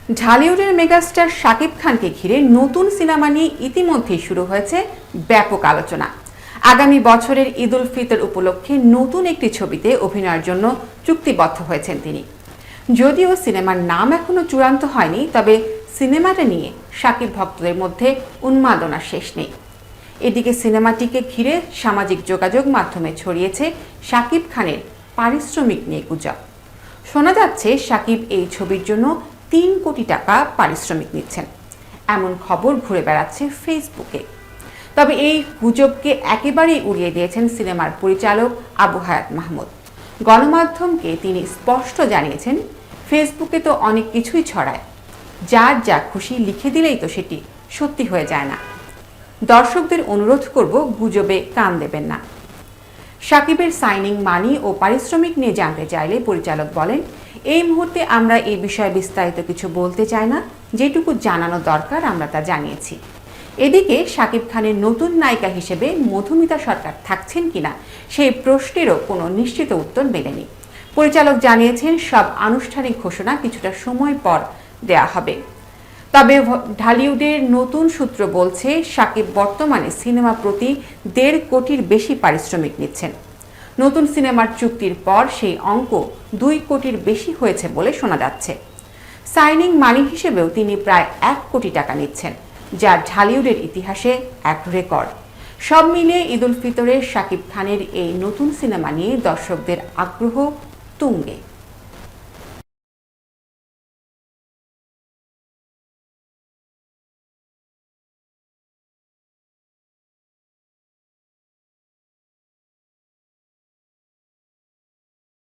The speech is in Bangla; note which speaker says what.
Speaker 1: ঢালিউডের মেগাস্টার শাকিব খানকে ঘিরে নতুন সিনেমা নিয়ে ইতিমধ্যেই শুরু হয়েছে ব্যাপক আলোচনা। আগামী বছরের ঈদ উল ফিতর উপলক্ষে নতুন একটি ছবিতে অভিনয়ের জন্য চুক্তিবদ্ধ হয়েছেন তিনি। যদিও সিনেমার নাম এখনো চূড়ান্ত হয়নি, তবে সিনেমাটা নিয়ে শাকিব ভক্তদের মধ্যে উন্মাদনার শেষ নেই। এদিকে সিনেমাটিকে ঘিরে সামাজিক যোগাযোগ মাধ্যমে ছড়িয়েছে শাকিব খানের পারিশ্রমিক নিয়ে গুজব। শোনা যাচ্ছে শাকিব এই ছবির জন্য ৩ কোটি টাকা পারিশ্রমিক নিচ্ছেন, এমন খবর ঘুরে বেড়াচ্ছে ফেসবুকে। তবে এই গুজবকে একেবারেই উড়িয়ে দিয়েছেন সিনেমার পরিচালক আবু হায়াত মাহমুদ। গণমাধ্যমকে তিনি স্পষ্ট জানিয়েছেন, ফেসবুকে তো অনেক কিছুই ছড়ায়, যার যা খুশি লিখে দিলেই তো সেটি সত্যি হয়ে যায় না। দর্শকদের অনুরোধ করব, গুজবে কান দেবেন না। শাকিবের সাইনিং মানি ও পারিশ্রমিক নিয়ে জানতে চাইলে পরিচালক বলেন, এই মুহূর্তে আমরা এই বিষয়ে বিস্তারিত কিছু বলতে চাই না, যেটুকু জানানো দরকার আমরা তা জানিয়েছি। এদিকে শাকিব খানের নতুন নায়িকা হিসেবে মধুমিতা সরকার থাকছেন কিনা সেই প্রশ্নেরও কোনো নিশ্চিত উত্তর মেলেনি। পরিচালক জানিয়েছেন, সব আনুষ্ঠানিক ঘোষণা কিছুটা সময় পর দেয়া হবে। তবে ঢালিউডের নতুন সূত্র বলছে, শাকিব বর্তমানে সিনেমা প্রতি ১.৫ কোটির বেশি পারিশ্রমিক নিচ্ছেন। নতুন সিনেমার চুক্তির পর সেই অঙ্ক ২ কোটির বেশি হয়েছে বলে শোনা যাচ্ছে। সাইনিং মানি হিসেবেও তিনি প্রায় ১ কোটি টাকা নিচ্ছেন, যা ঢালিউডের ইতিহাসে এক রেকর্ড। সব মিলিয়ে ঈদ উল ফিতরে শাকিব খানের এই নতুন সিনেমা নিয়ে দর্শকদের আগ্রহ তুঙ্গে।